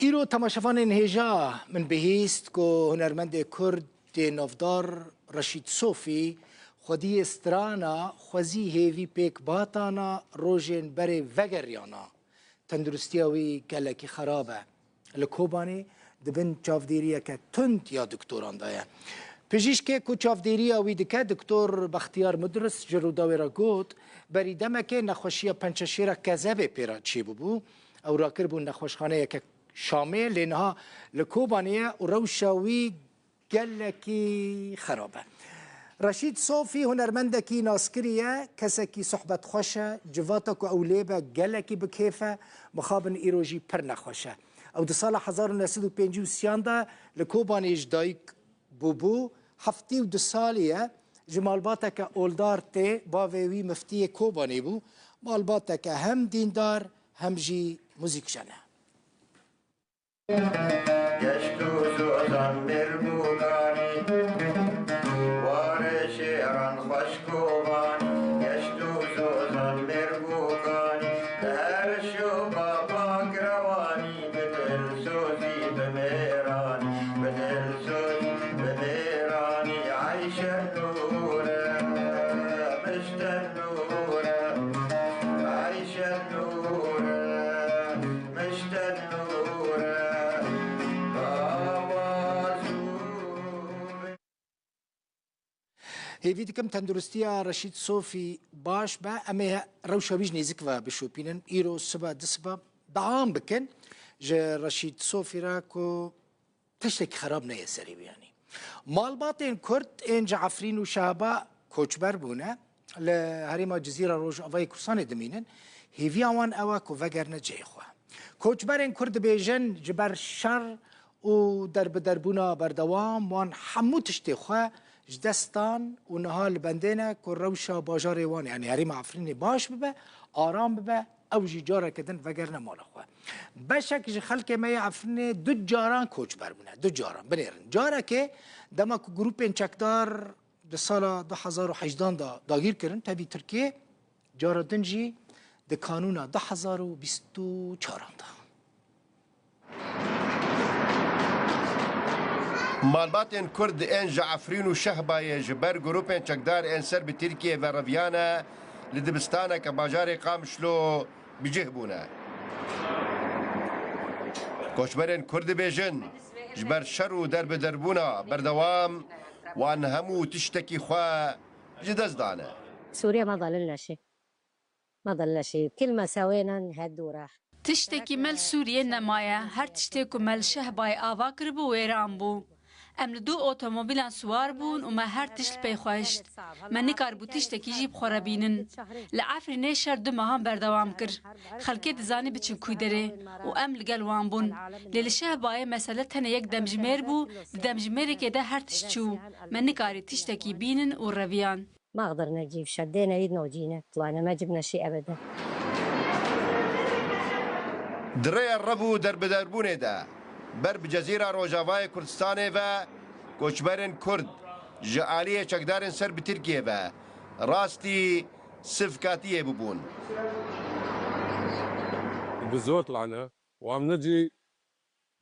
ایرو تماشافان هجا من بهیست که هنرمند کرد نافدار رشید صوفی خودی استرانا خوزی هیوی پیک باتانا روژن بره وگریانا تندرستی اوی گلکی خرابه لکوبانی دبن چافدیریه که تند یا دکتوران دایه پیشیش که کو چافدیری اوی دکه دکتور بختیار مدرس جروداوی را گوت بری دمه که نخوشی پنچشیر کذبه پیرا چی ببو او را کربون نخوشخانه که شامل لینها لکوبانیه و روشاوی گلکی خرابه رشید صوفی هنرمندکی ناسکریه کسکی صحبت خوشه جواتک و اولیبه گلکی بکیفه مخابن ایروژی پر نخوشه او ده سال 1953 ده لکوبانیش دایک بوبو هفتی و ده سالیه جمالباتک اولدار تی باویوی مفتی کوبانی بو مالباتک هم دیندار هم جی موزیک جنه هیوی دکم تندرستی رشید صوفی باش با اما روشاویج نزیک و بشوپینن ایرو سبا دسبا دعام بکن جه رشید صوفی را کو تشتک خراب نیه سری بیانی مالبات این کرد این جعفرین و شهبا کوچبر بونه لهریما جزیره روش اوای کرسان دمینن هیوی آوان اوا کو وگرنه جای خواه کوچبر این کرد بیجن جبر شر و دربونا بردوام وان حمو تشتی خواه جدستان و نهال بندینه که روشا باجار وان یعنی هریم عفرین باش ببه آرام ببه او جی جاره کدن وگرنه مال خواه بشک جی خلق ما عفرین دو جاران کوچ برمونه دو جاران بنیرن جاره که دما که گروپ چکدار ده سال 2018 داگیر کرن تبی ترکیه جاره دنجی ده کانون 2024 دا مالباتên Kurd ên ji Efrîn û Şehbayê ji ber grûpên çekdar ên ser bi Tirkiye ve Revyanê li dibistaneke bajarê Qamişlo bicih bûne. Koçberên Kurd dibêjin ji ber şer û derbiderbûna berdewam wan hemû tiştekî xwe ji dest dane. سوريا ما ضل لنا شيء ما ضل لنا شيء كل ما سوينا هد وراح تشتكي مل سوريا نمايا هر تشتكو مل شهباي آوا كربو ويران بو ام دو اوتوموبيلان سوار بون وما هر تشت بيخوشت ما نكار بو تشتكي جيب خرابينن لعفريني شر دو مهان بردوام كر خلقي دزاني بچن كويدري و ام لقل وان بون للشهباي مسألة هنا يك دمجمير بو دمجمير كده هر تشتشو ما نكاري تشتكي بينن و رفيان ما قدرنا نجيب شدينا ايدنا وجينا طلعنا ما جبنا شيء ابدا دريا الربو دربدربونê de ber bi Cezîra Rojavayê Kurdistanê ve koçberên Kurd ji aliyê çekdarên ser bi Tirkiye ve rastî sifkatiyê bibûn. بالزور طلعنا وعم نجي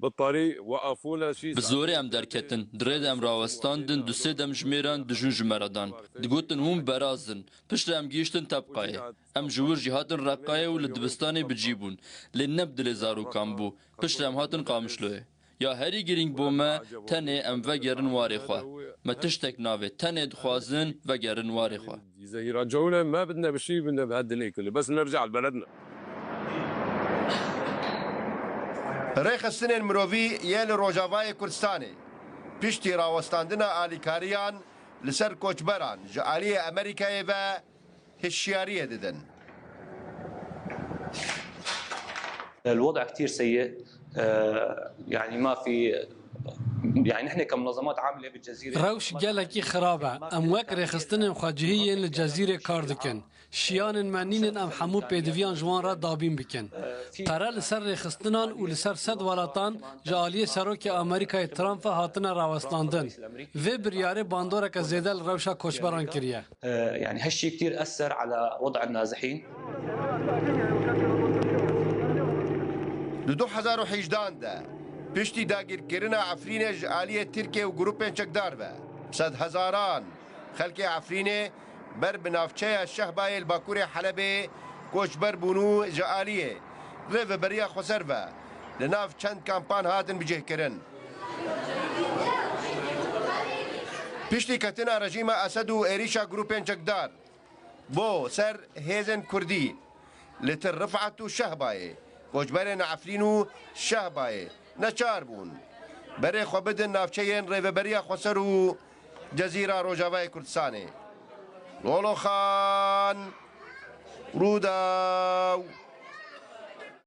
بالطريق وقفونا شيء بزوري ام دركتن دريد ام راوستاندن دو سه دم جميران دجون جمردان دگوتن هم برازن پشت ام گیشتن طبقای ام جور جهاتن رقای و لدبستانی بجیبون لنبدل زاروکان بو پشت ام هاتن قامشلوه یا هری گرینگ بومه تنه ام وگرن واری خواه ما تشتک ناوه تنه دخوازن وگرن واری خواه اذا يرجعونا ما بدنا بشيء بدنا بهالدنيا كله بس نرجع لبلدنا Rêxistinên mirovî yê li Rojavayê Kurdistanê piştî rawestandina alîkariyan li ser koçberan ji aliyê Amerîkayê ve hişyariyê didin. الوضع كثير سيء يعني ما في يعني نحن كمنظمات عامله بالجزيره روش جالكي خرابه ام وك رخصتن خواجهيه للجزيره كاردكن شيان منين ام حمو بيدفيان جوان را دابين بكن ترى لسر رخصتنان ولسر سد ولاتان جاليه سروك امريكا ترامپ هاتنا راوستاندن في برياري باندورك زيدل روشا كوشبران كريه يعني هالشيء كثير اثر على وضع النازحين لە 2018 دا پشتی داگیرکردنا عفرینە ژعالیە ترکیە و گروپێن چەکدار بە سەد هەزاران خەلکی عفرینێ بەر بناوچەیە شەهبایە باکوورێ حەلەبێ کۆچبەر بوون و ژعالیە ڕێڤەبەریە خۆسەر بە لە ناو چەند کامپان هاتن بجێکردن. پشتی کەتنا ڕژیمە ئەسەد و عێریشا گروپێن چەکدار بۆ سەر هێزن کوردی لەتر ڕفعەت و شەهبایە کۆچبەرێن عفرین و شەهبایە نەچار بوون بەرێ خۆ بدن ناوچەیەن ڕێڤەبەریە خۆسەر و جەزیرە ڕۆژاوای کوردستانێ. لۆڵۆخان ڕووداو